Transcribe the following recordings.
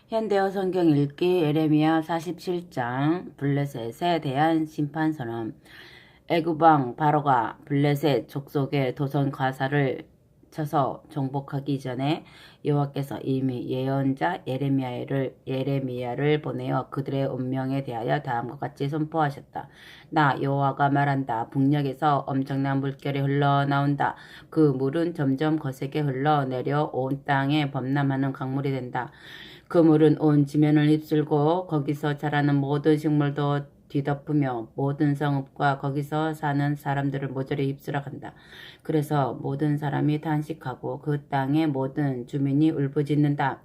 현대어 성경 읽기 예레미야 47장 블레셋에 대한 심판선언. 애굽왕 바로가 블레셋 족속의 도성 가사를 쳐서 정복하기 전에 여호와께서 이미 예언자 예레미야를 보내어 그들의 운명에 대하여 다음과 같이 선포하셨다. 나 여호와가 말한다. 북녘에서 엄청난 물결이 흘러나온다. 그 물은 점점 거세게 흘러내려 온 땅에 범람하는 강물이 된다. 그 물은 온 지면을 휩쓸고 거기서 자라는 모든 식물도 뒤덮으며 모든 성읍과 거기서 사는 사람들을 모조리 휩쓸어 간다. 그래서 모든 사람이 탄식하고 그 땅의 모든 주민이 울부짖는다.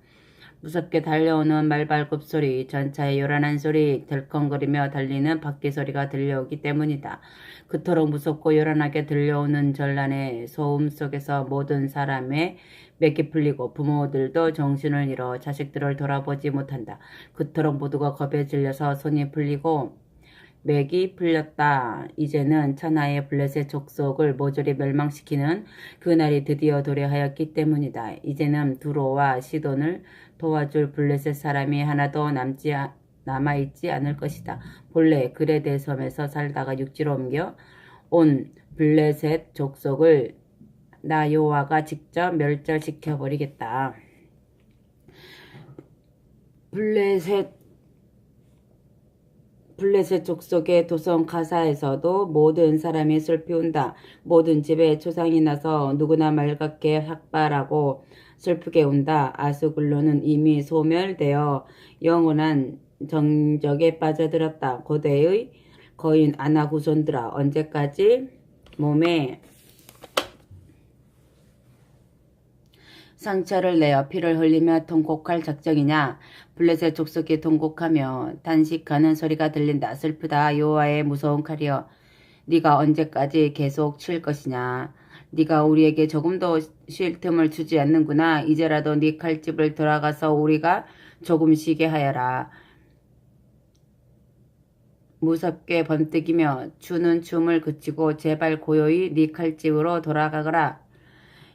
무섭게 달려오는 말발굽 소리, 전차의 요란한 소리, 덜컹거리며 달리는 바퀴 소리가 들려오기 때문이다. 그토록 무섭고 요란하게 들려오는 전란의 소음 속에서 모든 사람의 맥이 풀리고 부모들도 정신을 잃어 자식들을 돌아보지 못한다. 그토록 모두가 겁에 질려서 손이 풀리고 맥이 풀렸다. 이제는 천하의 블레셋 족속을 모조리 멸망시키는 그날이 드디어 도래하였기 때문이다. 이제는 두로와 시돈을 도와줄 블레셋 사람이 하나도 남아있지 않을 것이다. 본래 그레데 섬에서 살다가 육지로 옮겨 온 블레셋 족속을 나 여호와가 직접 멸절시켜버리겠다. 블레셋 족속의 도성 가사에서도 모든 사람이 슬피 운다. 모든 집에 초상이 나서 누구나 말갛게 삭발하고 슬프게 운다. 아스글론은 이미 소멸되어 영원한 정적에 빠져들었다. 고대의 거인 아낙 후손들아, 언제까지 몸에 상처를 내어 피를 흘리며 통곡할 작정이냐? 블레셋 족속이 통곡하며 단식하는 소리가 들린다. 슬프다. 여호와의 무서운 칼이여, 네가 언제까지 계속 칠 것이냐? 네가 우리에게 조금도 쉴 틈을 주지 않는구나. 이제라도 네 칼집을 돌아가서 우리가 조금 쉬게 하여라. 무섭게 번뜩이며 추는 춤을 그치고 제발 고요히 네 칼집으로 돌아가거라.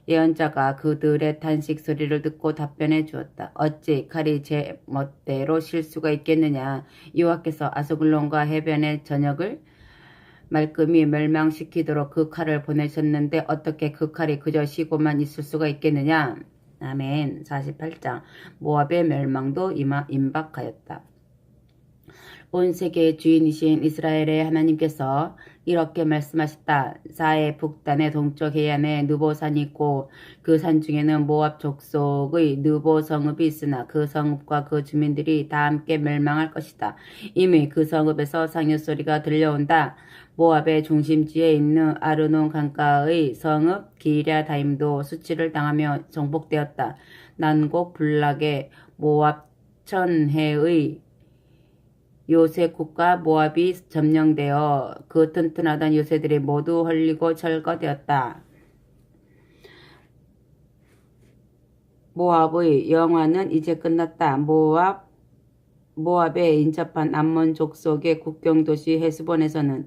예언자가 그들의 탄식 소리를 듣고 답변해 주었다. 어찌 칼이 제 멋대로 쉴 수가 있겠느냐. 여호와께서 아스글론과 해변의 전역을 말끔히 멸망시키도록 그 칼을 보내셨는데 어떻게 그 칼이 그저 쉬고만 있을 수가 있겠느냐. 아멘. 48장. 모압의 멸망도 임박하였다. 온 세계의 주인이신 이스라엘의 하나님께서 이렇게 말씀하셨다. 사해 북단의 동쪽 해안에 느보산이 있고 그 산 중에는 모압 족속의 느보 성읍이 있으나 그 성읍과 그 주민들이 다 함께 멸망할 것이다. 이미 그 성읍에서 상여 소리가 들려온다. 모압의 중심지에 있는 아르논 강가의 성읍 기랴다임도 수치를 당하며 정복되었다. 난곡 불락의 모압 천해의 요새국과 모압이 점령되어 그 튼튼하던 요새들이 모두 헐리고 철거되었다. 모압의 영화는 이제 끝났다. 모압에 인접한 암몬 족속의 국경도시 헤스본에서는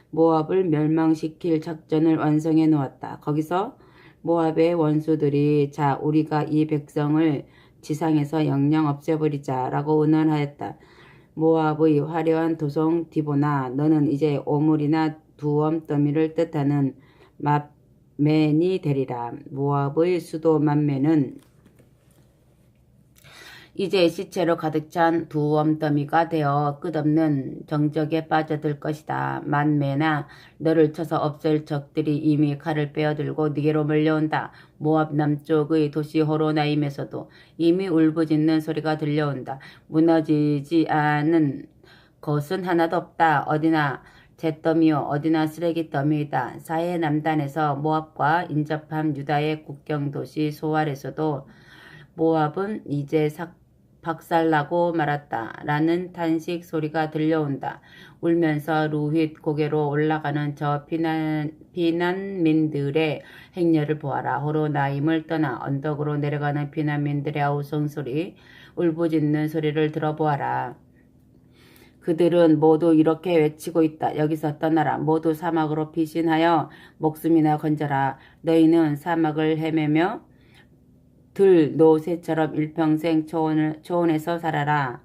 모압을 멸망시킬 작전을 완성해 놓았다. 거기서 모압의 원수들이 자, 우리가 이 백성을 지상에서 영영 없애버리자 라고 의논하였다. 모압의 화려한 도성 디보나, 너는 이제 오물이나 두엄더미를 뜻하는 맘멘이 되리라. 모압의 수도 맘멘은 이제 시체로 가득 찬 두엄더미가 되어 끝없는 정적에 빠져들 것이다. 만메나, 너를 쳐서 없앨 적들이 이미 칼을 빼어들고 네게로 몰려온다. 모압 남쪽의 도시 호로나임에서도 이미 울부짖는 소리가 들려온다. 무너지지 않은 것은 하나도 없다. 어디나 잿더미요, 어디나 쓰레기더미이다. 사해 남단에서 모압과 인접한 유다의 국경도시 소알에서도 모압은 이제 박살나고 말았다. 라는 탄식 소리가 들려온다. 울면서 루힛 고개로 올라가는 저 피난민들의 행렬을 보아라. 호로나임을 떠나 언덕으로 내려가는 피난민들의 아우성소리, 울부짖는 소리를 들어보아라. 그들은 모두 이렇게 외치고 있다. 여기서 떠나라. 모두 사막으로 피신하여 목숨이나 건져라. 너희는 사막을 헤매며 들노새처럼 일평생 초원에서 살아라.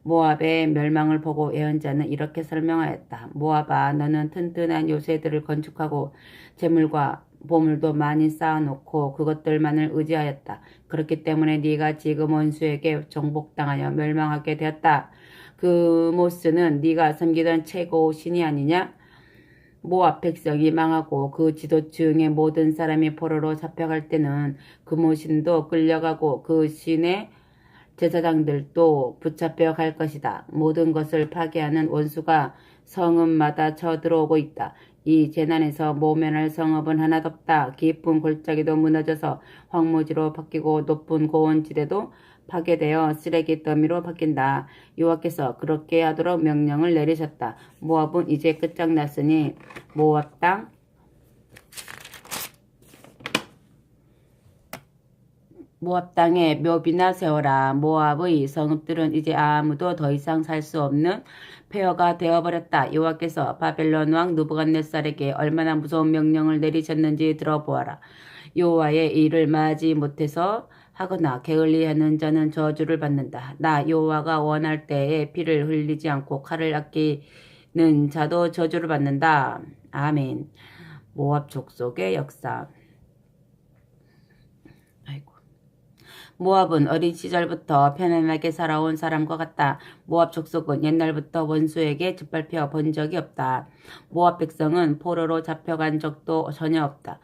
모압의 멸망을 보고 예언자는 이렇게 설명하였다. 모압아, 너는 튼튼한 요새들을 건축하고 재물과 보물도 많이 쌓아놓고 그것들만을 의지하였다. 그렇기 때문에 네가 지금 원수에게 정복당하여 멸망하게 되었다. 그모스는 네가 섬기던 최고 신이 아니냐? 모압 백성이 망하고 그 지도층의 모든 사람이 포로로 잡혀갈 때는 그모신도 끌려가고 그 신의 제사장들도 붙잡혀 갈 것이다. 모든 것을 파괴하는 원수가 성읍마다 쳐들어오고 있다. 이 재난에서 모면할 성읍은 하나도 없다. 깊은 골짜기도 무너져서 황무지로 바뀌고 높은 고원지대도 파괴되어 쓰레기 더미로 바뀐다. 여호와께서 그렇게 하도록 명령을 내리셨다. 모압은 이제 끝장났으니 모압 땅에 묘비나 세워라. 모압의 성읍들은 이제 아무도 더 이상 살 수 없는 폐허가 되어버렸다. 여호와께서 바벨론 왕 느부갓네살에게 얼마나 무서운 명령을 내리셨는지 들어보아라. 여호와의 일을 마지 못해서 하거나 게을리하는 자는 저주를 받는다. 나 여호와가 원할 때에 피를 흘리지 않고 칼을 아끼는 자도 저주를 받는다. 아멘. 모압 족속의 역사. 모압은 어린 시절부터 편안하게 살아온 사람과 같다. 모압 족속은 옛날부터 원수에게 짓밟혀 본 적이 없다. 모압 백성은 포로로 잡혀간 적도 전혀 없다.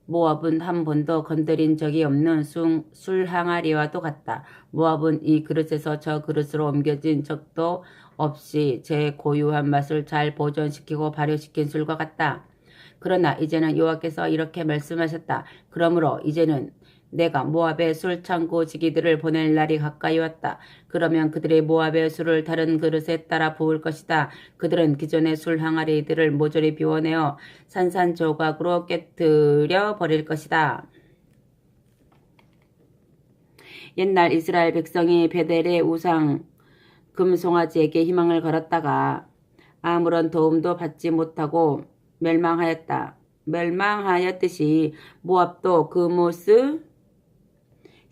모압은 한 번도 건드린 적이 없는 술 항아리와도 같다. 모압은 이 그릇에서 저 그릇으로 옮겨진 적도 없이 제 고유한 맛을 잘 보존시키고 발효시킨 술과 같다. 그러나 이제는 여호와께서 이렇게 말씀하셨다. 그러므로 이제는 내가 모압의 술창고 지기들을 보낼 날이 가까이 왔다. 그러면 그들이 모압의 술을 다른 그릇에 따라 부을 것이다. 그들은 기존의 술 항아리들을 모조리 비워내어 산산조각으로 깨뜨려 버릴 것이다. 옛날 이스라엘 백성이 베델의 우상 금송아지에게 희망을 걸었다가 아무런 도움도 받지 못하고 멸망하였듯이 모압도 그모스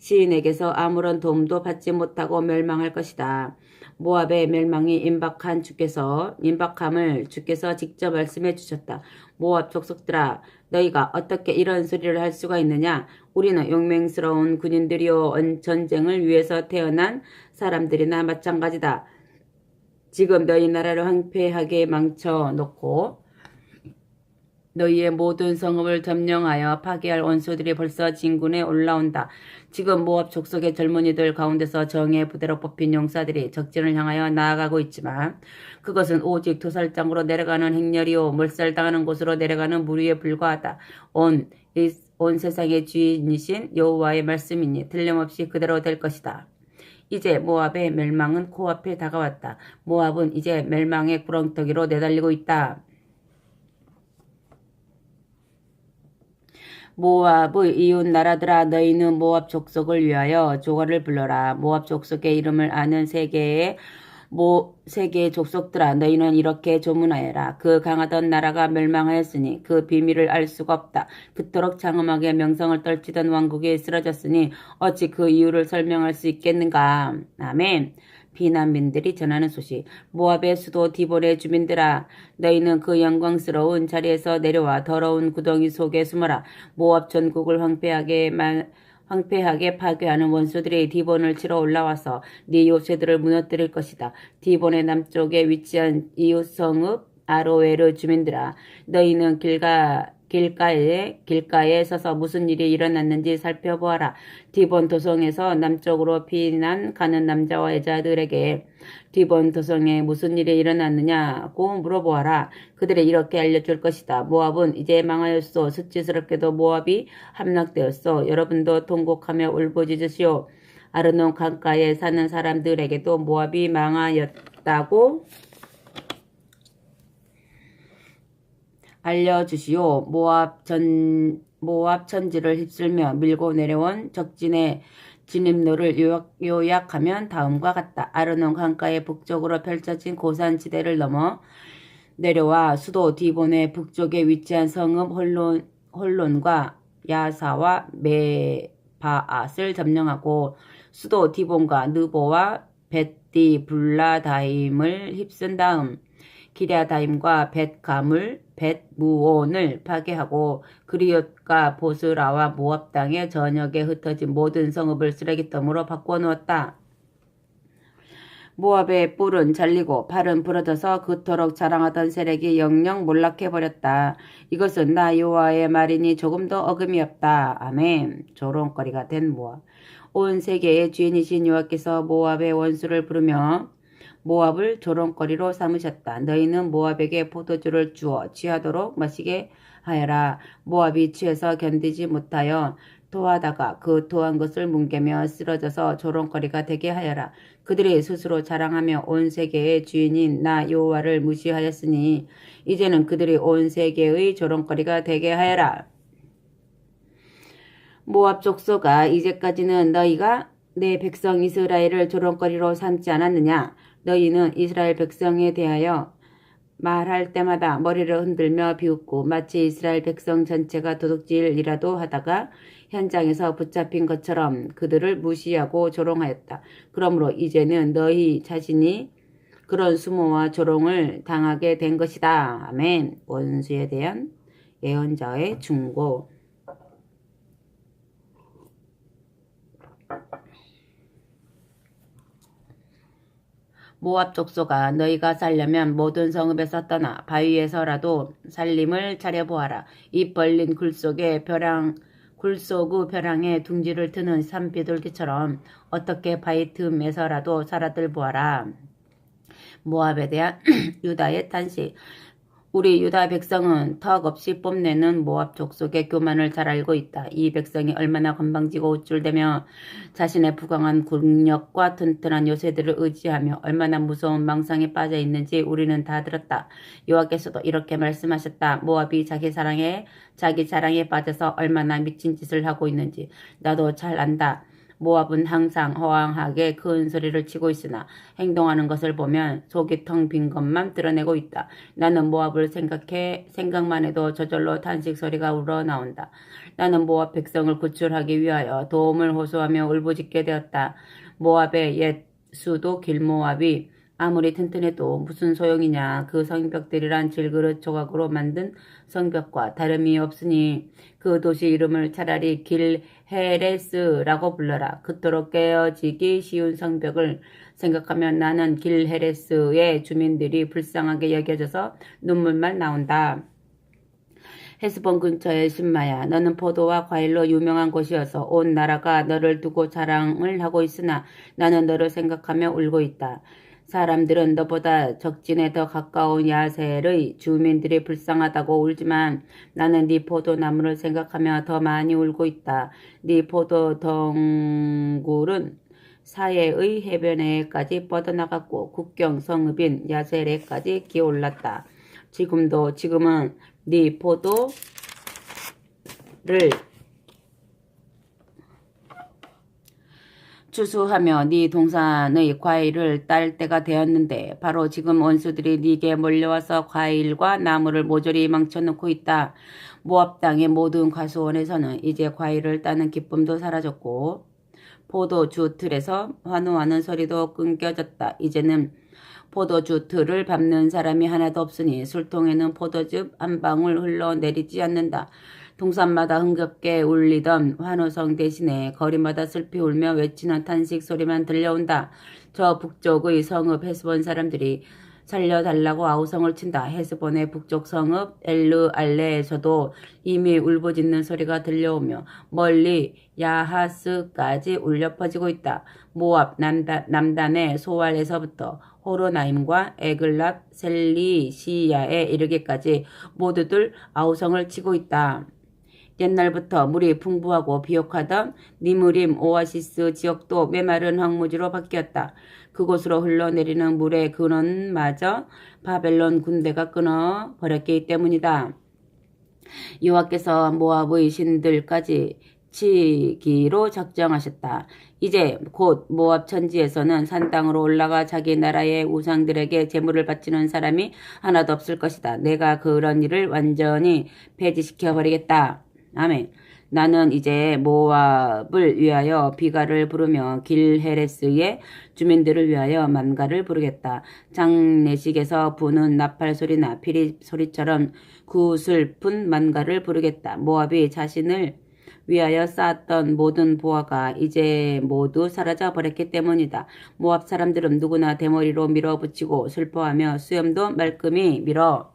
시인에게서 아무런 도움도 받지 못하고 멸망할 것이다. 모압의 멸망이 임박함을 주께서 직접 말씀해 주셨다. 모압 족속들아, 너희가 어떻게 이런 소리를 할 수가 있느냐? 우리는 용맹스러운 군인들이요 전쟁을 위해서 태어난 사람들이나 마찬가지다. 지금 너희 나라를 황폐하게 망쳐놓고 너희의 모든 성읍을 점령하여 파괴할 원수들이 벌써 진군에 올라온다. 지금 모압 족속의 젊은이들 가운데서 정예 부대로 뽑힌 용사들이 적진을 향하여 나아가고 있지만 그것은 오직 도살장으로 내려가는 행렬이요 몰살당하는 곳으로 내려가는 무리에 불과하다. 온 세상의 주인이신 여호와의 말씀이니 틀림없이 그대로 될 것이다. 이제 모압의 멸망은 코앞에 다가왔다. 모압은 이제 멸망의 구렁텅이로 내달리고 있다. 모압의 이웃 나라들아, 너희는 모압 족속을 위하여 조가를 불러라. 모압 족속의 이름을 아는 세계의 족속들아, 너희는 이렇게 조문하여라. 그 강하던 나라가 멸망하였으니 그 비밀을 알 수가 없다. 그토록 장엄하게 명성을 떨치던 왕국이 쓰러졌으니 어찌 그 이유를 설명할 수 있겠는가. 아멘. 피난민들이 전하는 소식. 모압의 수도 디본의 주민들아, 너희는 그 영광스러운 자리에서 내려와 더러운 구덩이 속에 숨어라. 모압 전국을 황폐하게 파괴하는 원수들이 디본을 치러 올라와서 네 요새들을 무너뜨릴 것이다. 디본의 남쪽에 위치한 이웃 성읍 아로에르 주민들아, 너희는 길가에 서서 무슨 일이 일어났는지 살펴보아라. 디본 도성에서 남쪽으로 피난 가는 남자와 여자들에게 디본 도성에 무슨 일이 일어났느냐고 물어보아라. 그들이 이렇게 알려줄 것이다. 모압은 이제 망하였소. 수치스럽게도 모압이 함락되었소. 여러분도 통곡하며 울부짖으시오. 아르논 강가에 사는 사람들에게도 모압이 망하였다고 알려주시오. 모압 천지를 휩쓸며 밀고 내려온 적진의 진입로를 요약하면 다음과 같다. 아르논 강가의 북쪽으로 펼쳐진 고산지대를 넘어 내려와 수도 디본의 북쪽에 위치한 성읍 홀론과 야사와 바앗을 점령하고 수도 디본과 느보와 벳디블라다임을 휩쓴 다음 기랴다임과 벳가물, 벳무온을 파괴하고 그리옷과 보스라와 모압 땅의 전역에 흩어진 모든 성읍을 쓰레기더미로 바꾸어 놓았다. 모압의 뿔은 잘리고 팔은 부러져서 그토록 자랑하던 세력이 영영 몰락해버렸다. 이것은 나 여호와의 말이니 조금도 어금이 없다. 아멘. 조롱거리가 된 모압. 온 세계의 주인이신 여호와께서 모압의 원수를 부르며 모압을 조롱거리로 삼으셨다. 너희는 모압에게 포도주를 주어 취하도록 마시게 하여라. 모압이 취해서 견디지 못하여 토하다가 그 토한 것을 뭉개며 쓰러져서 조롱거리가 되게 하여라. 그들이 스스로 자랑하며 온 세계의 주인인 나 여호와를 무시하였으니 이제는 그들이 온 세계의 조롱거리가 되게 하여라. 모압 족속아, 이제까지는 너희가 내 백성 이스라엘을 조롱거리로 삼지 않았느냐? 너희는 이스라엘 백성에 대하여 말할 때마다 머리를 흔들며 비웃고 마치 이스라엘 백성 전체가 도둑질이라도 하다가 현장에서 붙잡힌 것처럼 그들을 무시하고 조롱하였다. 그러므로 이제는 너희 자신이 그런 수모와 조롱을 당하게 된 것이다. 아멘. 원수에 대한 예언자의 충고. 모압 족속아, 너희가 살려면 모든 성읍에서 떠나 바위에서라도 살림을 차려보아라. 입 벌린 굴 속의 벼랑에 둥지를 트는 산비둘기처럼 어떻게 바위 틈에서라도 살아들 보아라. 모압에 대한 유다의 탄식. 우리 유다 백성은 턱없이 뽐내는 모압 족속의 교만을 잘 알고 있다. 이 백성이 얼마나 건방지고 우쭐대며 자신의 부강한 국력과 튼튼한 요새들을 의지하며 얼마나 무서운 망상에 빠져 있는지 우리는 다 들었다. 여호와께서도 이렇게 말씀하셨다. 모압이 자기 자랑에 빠져서 얼마나 미친 짓을 하고 있는지 나도 잘 안다. 모압은 항상 허황하게 큰 소리를 치고 있으나 행동하는 것을 보면 속이 텅 빈 것만 드러내고 있다. 나는 모압을 생각만 해도 저절로 탄식 소리가 우러나온다. 나는 모압 백성을 구출하기 위하여 도움을 호소하며 울부짖게 되었다. 모압의 옛 수도 길모압이 아무리 튼튼해도 무슨 소용이냐. 그 성벽들이란 질그릇 조각으로 만든 성벽과 다름이 없으니 그 도시 이름을 차라리 길헤레스라고 불러라. 그토록 깨어지기 쉬운 성벽을 생각하면 나는 길헤레스의 주민들이 불쌍하게 여겨져서 눈물만 나온다. 헤스본 근처의 신마야, 너는 포도와 과일로 유명한 곳이어서 온 나라가 너를 두고 자랑을 하고 있으나 나는 너를 생각하며 울고 있다. 사람들은 너보다 적진에 더 가까운 야셀의 주민들이 불쌍하다고 울지만 나는 네 포도나무를 생각하며 더 많이 울고 있다. 네 포도 덩굴은 사해의 해변에까지 뻗어나갔고 국경 성읍인 야셀에까지 기어올랐다. 지금은 네 포도를 추수하며 네 동산의 과일을 딸 때가 되었는데 바로 지금 원수들이 네게 몰려와서 과일과 나무를 모조리 망쳐놓고 있다. 모압 땅의 모든 과수원에서는 이제 과일을 따는 기쁨도 사라졌고 포도주 틀에서 환호하는 소리도 끊겨졌다. 이제는 포도주 틀을 밟는 사람이 하나도 없으니 술통에는 포도즙 한 방울 흘러내리지 않는다. 동산마다 흥겹게 울리던 환호성 대신에 거리마다 슬피 울며 외치는 탄식 소리만 들려온다. 저 북쪽의 성읍 헤스본 사람들이 살려달라고 아우성을 친다. 헤스본의 북쪽 성읍 엘르알레에서도 이미 울부짖는 소리가 들려오며 멀리 야하스까지 울려 퍼지고 있다. 모압 남단의 소알에서부터 호로나임과 에글랏 셀리시야에 이르기까지 모두들 아우성을 치고 있다. 옛날부터 물이 풍부하고 비옥하던 니므림 오아시스 지역도 메마른 황무지로 바뀌었다. 그곳으로 흘러내리는 물의 근원마저 바벨론 군대가 끊어버렸기 때문이다. 여호와께서 모압의 신들까지 치기로 작정하셨다. 이제 곧 모압 천지에서는 산땅으로 올라가 자기 나라의 우상들에게 제물을 바치는 사람이 하나도 없을 것이다. 내가 그런 일을 완전히 폐지시켜버리겠다. 아멘. 나는 이제 모압을 위하여 비가를 부르며 길헤레스의 주민들을 위하여 만가를 부르겠다. 장내식에서 부는 나팔 소리나 피리 소리처럼 구슬픈 만가를 부르겠다. 모압이 자신을 위하여 쌓았던 모든 보화가 이제 모두 사라져 버렸기 때문이다. 모압 사람들은 누구나 대머리로 밀어붙이고 슬퍼하며 수염도 말끔히 밀어내고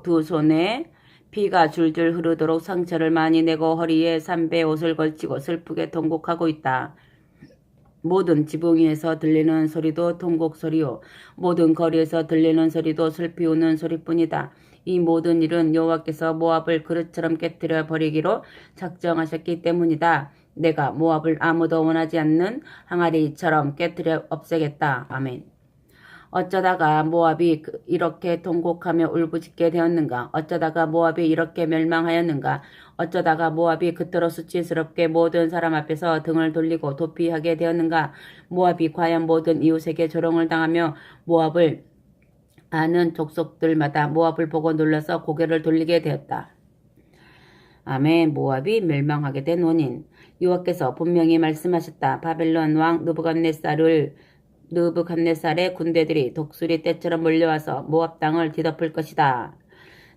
두 손에 피가 줄줄 흐르도록 상처를 많이 내고 허리에 삼배 옷을 걸치고 슬프게 통곡하고 있다. 모든 지붕 위에서 들리는 소리도 통곡 소리요 모든 거리에서 들리는 소리도 슬피 우는 소리뿐이다. 이 모든 일은 여호와께서 모압을 그릇처럼 깨뜨려 버리기로 작정하셨기 때문이다. 내가 모압을 아무도 원하지 않는 항아리처럼 깨뜨려 없애겠다. 아멘. 어쩌다가 모압이 이렇게 통곡하며 울부짖게 되었는가? 어쩌다가 모압이 이렇게 멸망하였는가? 어쩌다가 모압이 그토록 수치스럽게 모든 사람 앞에서 등을 돌리고 도피하게 되었는가? 모압이 과연 모든 이웃에게 조롱을 당하며 모압을 아는 족속들마다 모압을 보고 놀라서 고개를 돌리게 되었다. 아멘. 모압이 멸망하게 된 원인. 여호와께서 분명히 말씀하셨다. 바벨론 왕 느부갓네살의 군대들이 독수리 떼처럼 몰려와서 모압 땅을 뒤덮을 것이다.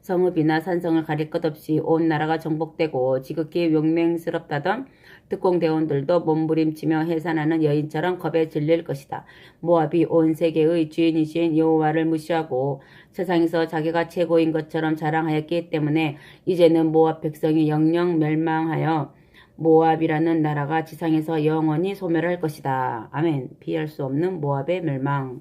성읍이나 산성을 가릴 것 없이 온 나라가 정복되고 지극히 용맹스럽다던 특공대원들도 몸부림치며 해산하는 여인처럼 겁에 질릴 것이다. 모압이 온 세계의 주인이신 여호와를 무시하고 세상에서 자기가 최고인 것처럼 자랑하였기 때문에 이제는 모압 백성이 영영 멸망하여 모압이라는 나라가 지상에서 영원히 소멸할 것이다. 아멘. 피할 수 없는 모압의 멸망.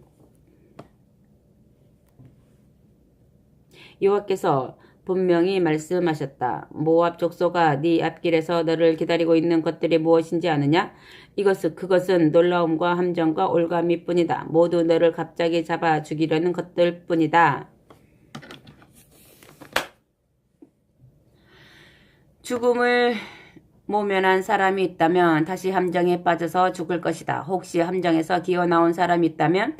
여호와께서 분명히 말씀하셨다. 모압 족속아, 네 앞길에서 너를 기다리고 있는 것들이 무엇인지 아느냐? 그것은 놀라움과 함정과 올가미 뿐이다. 모두 너를 갑자기 잡아 죽이려는 것들 뿐이다. 죽음을 모면한 사람이 있다면 다시 함정에 빠져서 죽을 것이다. 혹시 함정에서 기어나온 사람이 있다면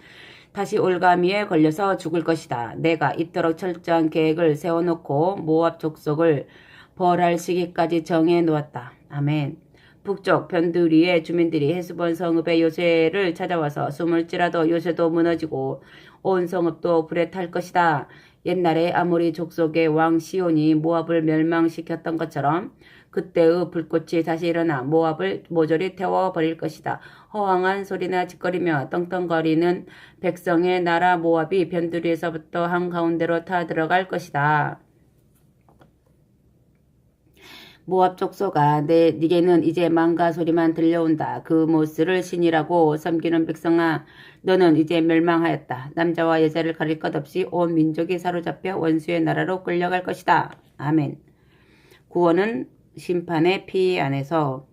다시 올가미에 걸려서 죽을 것이다. 내가 이토록 철저한 계획을 세워놓고 모압 족속을 벌할 시기까지 정해놓았다. 아멘. 북쪽 변두리의 주민들이 헤스본 성읍의 요새를 찾아와서 숨을지라도 요새도 무너지고 온 성읍도 불에 탈 것이다. 옛날에 아모리 족속의 왕 시온이 모압을 멸망시켰던 것처럼 그때의 불꽃이 다시 일어나 모압을 모조리 태워버릴 것이다. 허황한 소리나 짓거리며 떵떵거리는 백성의 나라 모압이 변두리에서부터 한가운데로 타 들어갈 것이다. 모압 족속아, 네게는 이제 망가 소리만 들려온다. 그 모스를 신이라고 섬기는 백성아, 너는 이제 멸망하였다. 남자와 여자를 가릴 것 없이 온 민족이 사로잡혀 원수의 나라로 끌려갈 것이다. 아멘. 구원은 심판의 피 안에서.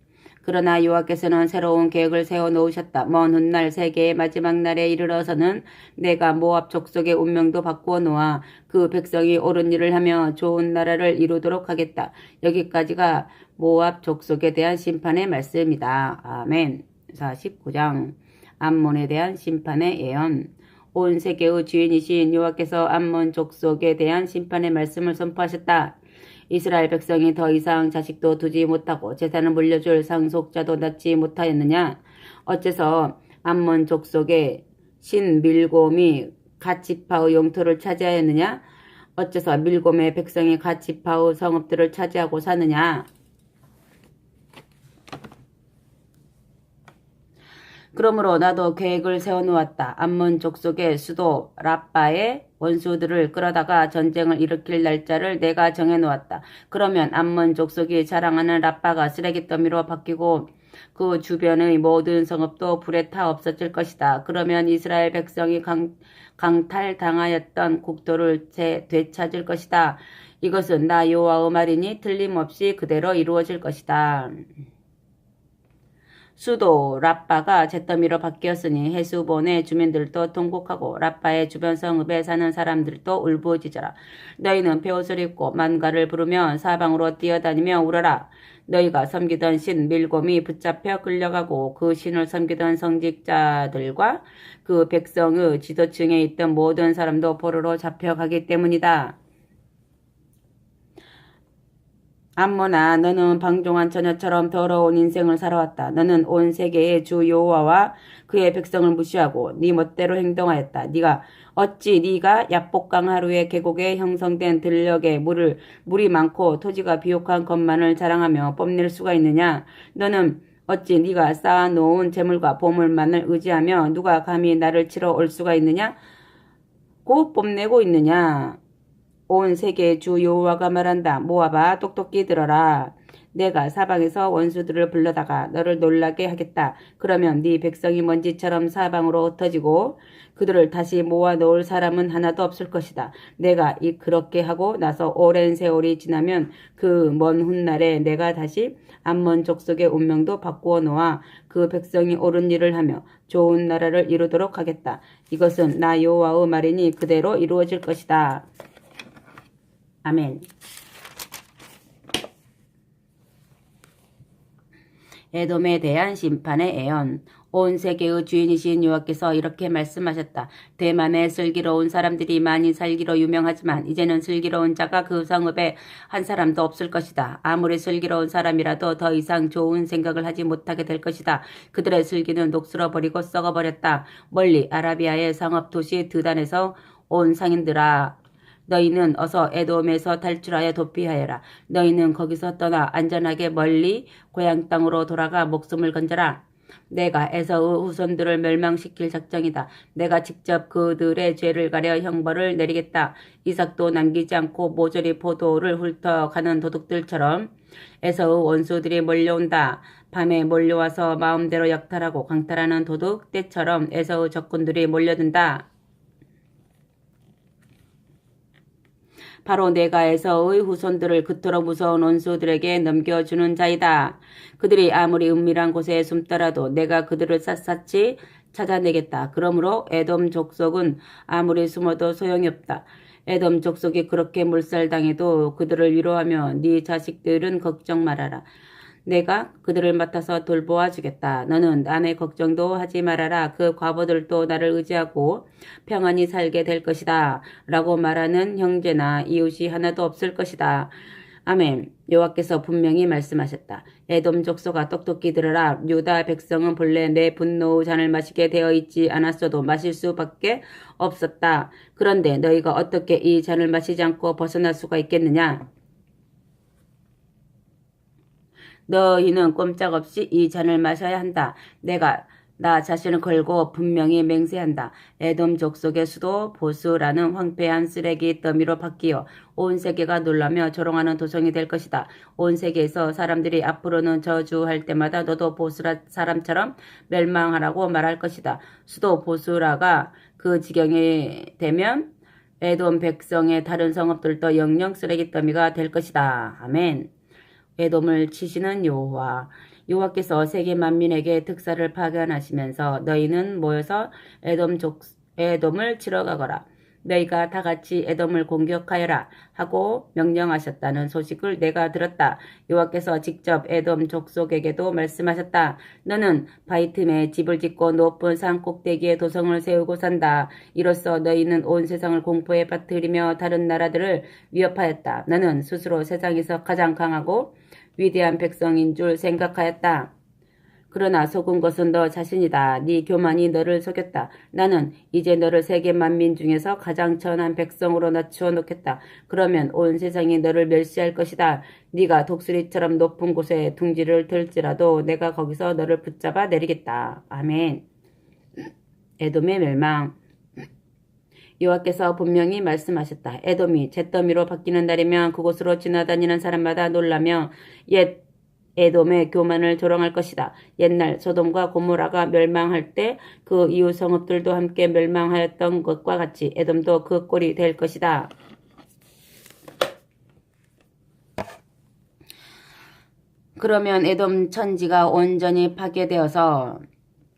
그러나 여호와께서는 새로운 계획을 세워놓으셨다. 먼 훗날 세계의 마지막 날에 이르러서는 내가 모압 족속의 운명도 바꾸어 놓아 그 백성이 옳은 일을 하며 좋은 나라를 이루도록 하겠다. 여기까지가 모압 족속에 대한 심판의 말씀이다. 아멘. 49장 암몬에 대한 심판의 예언. 온 세계의 주인이신 여호와께서 암몬 족속에 대한 심판의 말씀을 선포하셨다. 이스라엘 백성이 더 이상 자식도 두지 못하고 재산을 물려줄 상속자도 낳지 못하였느냐? 어째서 암몬 족속의 신 밀곰이 갓지파의 영토를 차지하였느냐? 어째서 밀곰의 백성이 갓지파의 성읍들을 차지하고 사느냐? 그러므로 나도 계획을 세워놓았다. 암몬 족속의 수도 라빠의 원수들을 끌어다가 전쟁을 일으킬 날짜를 내가 정해놓았다. 그러면 암몬 족속이 자랑하는 라빠가 쓰레기더미로 바뀌고 그 주변의 모든 성읍도 불에 타 없어질 것이다. 그러면 이스라엘 백성이 강탈당하였던 국토를 되찾을 것이다. 이것은 나 여호와의 말이니 틀림없이 그대로 이루어질 것이다. 수도 라빠가 잿더미로 바뀌었으니 헤스본의 주민들도 통곡하고 라빠의 주변 성읍에 사는 사람들도 울부짖어라. 너희는 베옷을 입고 만가를 부르며 사방으로 뛰어다니며 울어라. 너희가 섬기던 신 밀곰이 붙잡혀 끌려가고 그 신을 섬기던 성직자들과 그 백성의 지도층에 있던 모든 사람도 포로로 잡혀가기 때문이다. 암몬아, 너는 방종한 처녀처럼 더러운 인생을 살아왔다. 너는 온 세계의 주 여호와와 그의 백성을 무시하고 네 멋대로 행동하였다. 어찌 네가 야복강 하루의 계곡에 형성된 들녘에 물이 많고 토지가 비옥한 것만을 자랑하며 뽐낼 수가 있느냐? 너는 어찌 네가 쌓아놓은 재물과 보물만을 의지하며 누가 감히 나를 치러 올 수가 있느냐? 고 뽐내고 있느냐? 온 세계의 주 여호와가 말한다. 모아봐, 똑똑히 들어라. 내가 사방에서 원수들을 불러다가 너를 놀라게 하겠다. 그러면 네 백성이 먼지처럼 사방으로 흩어지고 그들을 다시 모아놓을 사람은 하나도 없을 것이다. 내가 그렇게 하고 나서 오랜 세월이 지나면 그 먼 훗날에 내가 다시 암몬 족속의 운명도 바꾸어 놓아 그 백성이 옳은 일을 하며 좋은 나라를 이루도록 하겠다. 이것은 나 여호와의 말이니 그대로 이루어질 것이다. 아멘. 에돔에 대한 심판의 애언. 온 세계의 주인이신 여호와께서 이렇게 말씀하셨다. 대만의 슬기로운 사람들이 많이 살기로 유명하지만 이제는 슬기로운 자가 그 성읍에 한 사람도 없을 것이다. 아무리 슬기로운 사람이라도 더 이상 좋은 생각을 하지 못하게 될 것이다. 그들의 슬기는 녹슬어버리고 썩어버렸다. 멀리 아라비아의 성읍 도시 드단에서 온 상인들아, 너희는 어서 에돔에서 탈출하여 도피하여라. 너희는 거기서 떠나 안전하게 멀리 고향 땅으로 돌아가 목숨을 건져라. 내가 에서의 후손들을 멸망시킬 작정이다. 내가 직접 그들의 죄를 가려 형벌을 내리겠다. 이삭도 남기지 않고 모조리 포도를 훑어가는 도둑들처럼 에서의 원수들이 몰려온다. 밤에 몰려와서 마음대로 약탈하고 강탈하는 도둑 때처럼 에서의 적군들이 몰려든다. 바로 내가 에서의 후손들을 그토록 무서운 원수들에게 넘겨주는 자이다. 그들이 아무리 은밀한 곳에 숨더라도 내가 그들을 샅샅이 찾아내겠다. 그러므로 에돔 족속은 아무리 숨어도 소용이 없다. 에돔 족속이 그렇게 몰살당해도 그들을 위로하며 네 자식들은 걱정 말아라. 내가 그들을 맡아서 돌보아 주겠다. 너는 남의 걱정도 하지 말아라. 그 과부들도 나를 의지하고 평안히 살게 될 것이다. 라고 말하는 형제나 이웃이 하나도 없을 것이다. 아멘. 여호와께서 분명히 말씀하셨다. 에돔 족속아, 똑똑히 들으라. 유다 백성은 본래 내 분노의 잔을 마시게 되어 있지 않았어도 마실 수밖에 없었다. 그런데 너희가 어떻게 이 잔을 마시지 않고 벗어날 수가 있겠느냐? 너희는 꼼짝없이 이 잔을 마셔야 한다. 내가 나 자신을 걸고 분명히 맹세한다. 에돔 족속의 수도 보스라는 황폐한 쓰레기 더미로 바뀌어 온 세계가 놀라며 조롱하는 도성이 될 것이다. 온 세계에서 사람들이 앞으로는 저주할 때마다 너도 보스라 사람처럼 멸망하라고 말할 것이다. 수도 보스라가 그 지경이 되면 에돔 백성의 다른 성읍들도 영영 쓰레기 더미가 될 것이다. 아멘. 에돔을 치시는 여호와. 여호와께서 세계 만민에게 특사를 파견하시면서 너희는 모여서 에돔을 치러 가거라. 너희가 다 같이 에돔을 공격하여라 하고 명령하셨다는 소식을 내가 들었다. 여호와께서 직접 에돔 족속에게도 말씀하셨다. 너는 바위 틈에 집을 짓고 높은 산 꼭대기에 도성을 세우고 산다. 이로써 너희는 온 세상을 공포에 빠뜨리며 다른 나라들을 위협하였다. 너는 스스로 세상에서 가장 강하고 위대한 백성인 줄 생각하였다. 그러나 속은 것은 너 자신이다. 네 교만이 너를 속였다. 나는 이제 너를 세계 만민 중에서 가장 천한 백성으로 낮추어 놓겠다. 그러면 온 세상이 너를 멸시할 것이다. 네가 독수리처럼 높은 곳에 둥지를 들지라도 내가 거기서 너를 붙잡아 내리겠다. 아멘. 에돔의 멸망. 여호와께서 분명히 말씀하셨다. 에돔이 잿더미로 바뀌는 날이면 그곳으로 지나다니는 사람마다 놀라며 옛 에돔의 교만을 조롱할 것이다. 옛날 소돔과 고모라가 멸망할 때 그 이웃 성읍들도 함께 멸망하였던 것과 같이 에돔도 그 꼴이 될 것이다. 그러면 에돔 천지가 온전히 파괴되어서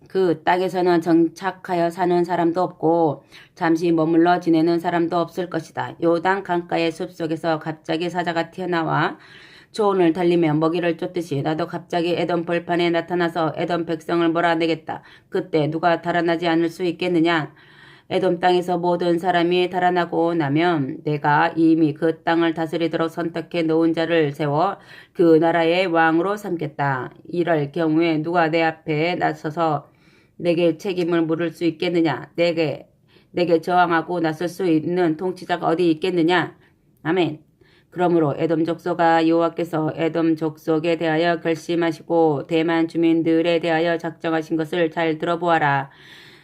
그 땅에서는 정착하여 사는 사람도 없고 잠시 머물러 지내는 사람도 없을 것이다. 요단 강가의 숲속에서 갑자기 사자가 튀어나와 조온을 달리며 먹이를 쫓듯이 나도 갑자기 에돔 벌판에 나타나서 에돔 백성을 몰아내겠다. 그때 누가 달아나지 않을 수 있겠느냐? 에돔 땅에서 모든 사람이 달아나고 나면 내가 이미 그 땅을 다스리도록 선택해 놓은 자를 세워 그 나라의 왕으로 삼겠다. 이럴 경우에 누가 내 앞에 나서서 내게 책임을 물을 수 있겠느냐? 내게 저항하고 나설 수 있는 통치자가 어디 있겠느냐? 아멘. 그러므로 에돔 족속아, 여호와께서 에돔 족속에 대하여 결심하시고 대만 주민들에 대하여 작정하신 것을 잘 들어보아라.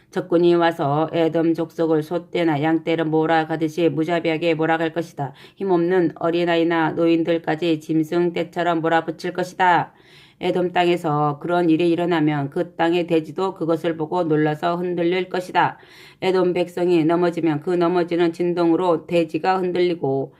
적군이 와서 에돔 족속을 소떼나 양떼를 몰아가듯이 무자비하게 몰아갈 것이다. 힘없는 어린아이나 노인들까지 짐승떼처럼 몰아붙일 것이다. 에돔 땅에서 그런 일이 일어나면 그 땅의 대지도 그것을 보고 놀라서 흔들릴 것이다. 에돔 백성이 넘어지면 그 넘어지는 진동으로 대지가 흔들리고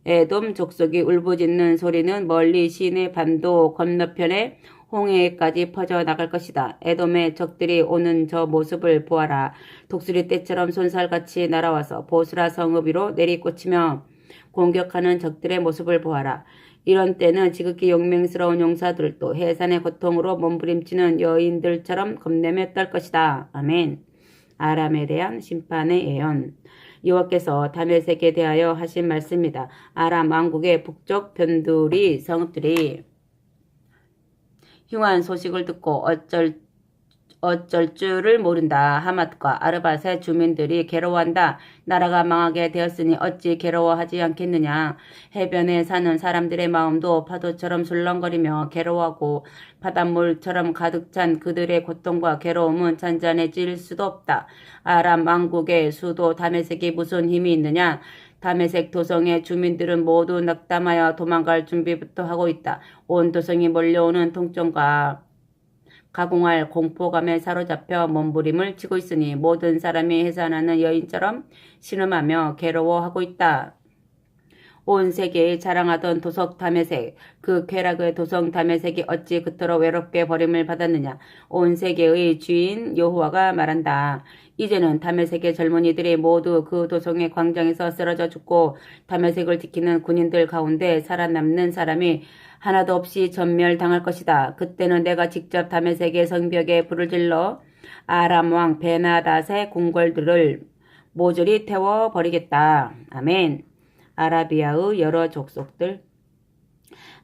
에돔 족속이 울부짖는 소리는 멀리 시내 반도 건너편에 홍해까지 퍼져나갈 것이다. 에돔의 적들이 오는 저 모습을 보아라. 독수리 떼처럼 손살같이 날아와서 보스라 성읍 위로 내리꽂히며 공격하는 적들의 모습을 보아라. 이런 때는 지극히 용맹스러운 용사들도 해산의 고통으로 몸부림치는 여인들처럼 겁내며 떨 것이다. 아멘. 아람에 대한 심판의 예언. 여호와께서 다메섹에 대하여 하신 말씀입니다. 아람 왕국의 북쪽 변두리 성읍들이 흉한 소식을 듣고 어쩔 줄을 모른다. 하맛과 아르밧의 주민들이 괴로워한다. 나라가 망하게 되었으니 어찌 괴로워하지 않겠느냐. 해변에 사는 사람들의 마음도 파도처럼 술렁거리며 괴로워하고 바닷물처럼 가득 찬 그들의 고통과 괴로움은 잔잔해질 수도 없다. 아람 왕국의 수도 다메섹이 무슨 힘이 있느냐. 다메섹 도성의 주민들은 모두 낙담하여 도망갈 준비부터 하고 있다. 온 도성이 몰려오는 통증과 가공할 공포감에 사로잡혀 몸부림을 치고 있으니 모든 사람이 해산하는 여인처럼 신음하며 괴로워하고 있다. 온 세계에 자랑하던 도석 다메섹, 그 쾌락의 도성 다메섹이 어찌 그토록 외롭게 버림을 받았느냐. 온 세계의 주인 여호와가 말한다. 이제는 다메섹의 젊은이들이 모두 그 도성의 광장에서 쓰러져 죽고 다메섹을 지키는 군인들 가운데 살아남는 사람이 하나도 없이 전멸당할 것이다. 그때는 내가 직접 다메섹의 성벽에 불을 질러 아람 왕 베나닷의 궁궐들을 모조리 태워버리겠다. 아멘. 아라비아의 여러 족속들.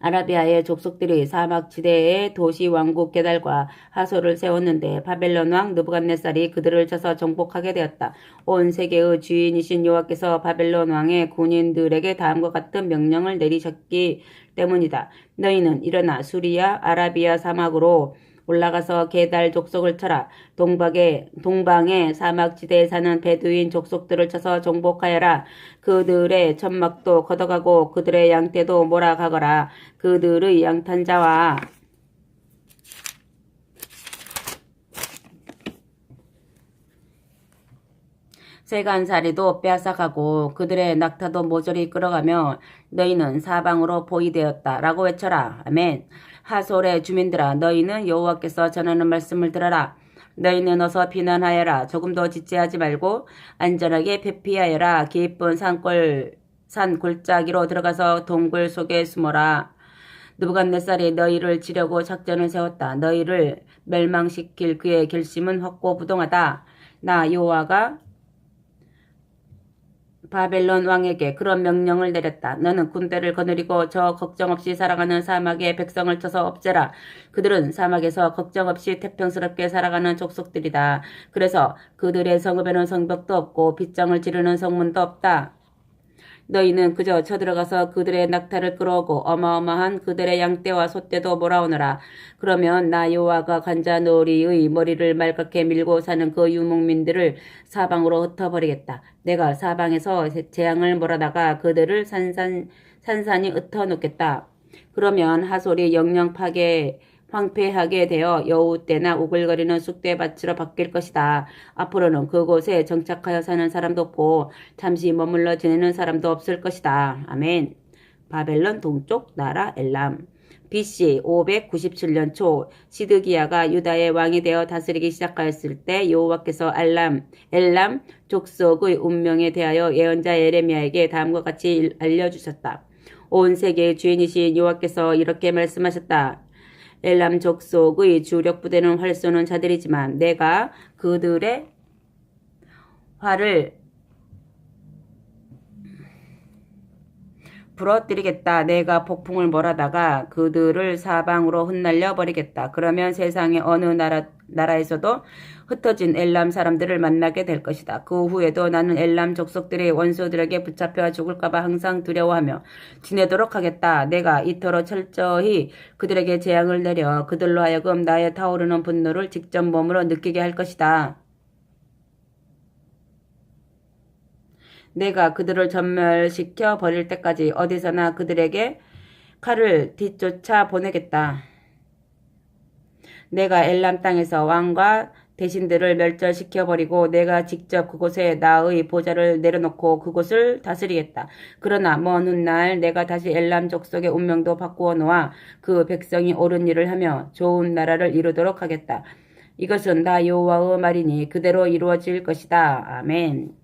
아라비아의 족속들이 사막지대에 도시 왕국 게달과 하소를 세웠는데 바벨론 왕 느부갓네살이 그들을 쳐서 정복하게 되었다. 온 세계의 주인이신 여호와께서 바벨론 왕의 군인들에게 다음과 같은 명령을 내리셨기 때문이다. 너희는 일어나 수리아 아라비아 사막으로 올라가서 게달 족속을 쳐라. 동방의 사막지대에 사는 베두인 족속들을 쳐서 정복하여라. 그들의 천막도 걷어가고 그들의 양떼도 몰아가거라. 그들의 양탄자와 세간살이도 빼앗아가고 그들의 낙타도 모조리 끌어가며 너희는 사방으로 포위되었다. 라고 외쳐라. 아멘. 하솔의 주민들아, 너희는 여호와께서 전하는 말씀을 들어라. 너희는 어서 피난하여라. 조금도 지체하지 말고 안전하게 회피하여라. 깊은 산 골짜기로 들어가서 동굴 속에 숨어라. 느부갓네살이 너희를 치려고 작전을 세웠다. 너희를 멸망시킬 그의 결심은 확고부동하다. 나 여호와가 바벨론 왕에게 그런 명령을 내렸다. 너는 군대를 거느리고 저 걱정 없이 살아가는 사막의 백성을 쳐서 없애라. 그들은 사막에서 걱정 없이 태평스럽게 살아가는 족속들이다. 그래서 그들의 성읍에는 성벽도 없고 빗장을 지르는 성문도 없다. 너희는 그저 쳐들어가서 그들의 낙타를 끌어오고 어마어마한 그들의 양떼와 소떼도 몰아오너라. 그러면 나 여호와가 관자놀이의 머리를 말갛게 밀고 사는 그 유목민들을 사방으로 흩어버리겠다. 내가 사방에서 재앙을 몰아다가 그들을 산산이 흩어놓겠다. 그러면 하솔이 영영 황폐하게 되어 여우 떼나 우글거리는 쑥대밭으로 바뀔 것이다. 앞으로는 그곳에 정착하여 사는 사람도 없고 잠시 머물러 지내는 사람도 없을 것이다. 아멘. 바벨론 동쪽 나라 엘람. BC 597년 초 시드기야가 유다의 왕이 되어 다스리기 시작하였을 때 여호와께서 엘람 족속의 운명에 대하여 예언자 예레미야에게 다음과 같이 알려주셨다. 온 세계의 주인이신 여호와께서 이렇게 말씀하셨다. 엘람 족속의 주력 부대는 활 쏘는 자들이지만 내가 그들의 화를 부러뜨리겠다. 내가 폭풍을 몰아다가 그들을 사방으로 흩날려 버리겠다. 그러면 세상의 어느 나라에서도 흩어진 엘람 사람들을 만나게 될 것이다. 그 후에도 나는 엘람 족속들의 원수들에게 붙잡혀 죽을까봐 항상 두려워하며 지내도록 하겠다. 내가 이토록 철저히 그들에게 재앙을 내려 그들로 하여금 나의 타오르는 분노를 직접 몸으로 느끼게 할 것이다. 내가 그들을 전멸시켜 버릴 때까지 어디서나 그들에게 칼을 뒤쫓아 보내겠다. 내가 엘람 땅에서 왕과 대신들을 멸절시켜 버리고 내가 직접 그곳에 나의 보좌를 내려놓고 그곳을 다스리겠다. 그러나 먼 훗날 내가 다시 엘람 족속의 운명도 바꾸어 놓아 그 백성이 옳은 일을 하며 좋은 나라를 이루도록 하겠다. 이것은 나 여호와의 말이니 그대로 이루어질 것이다. 아멘.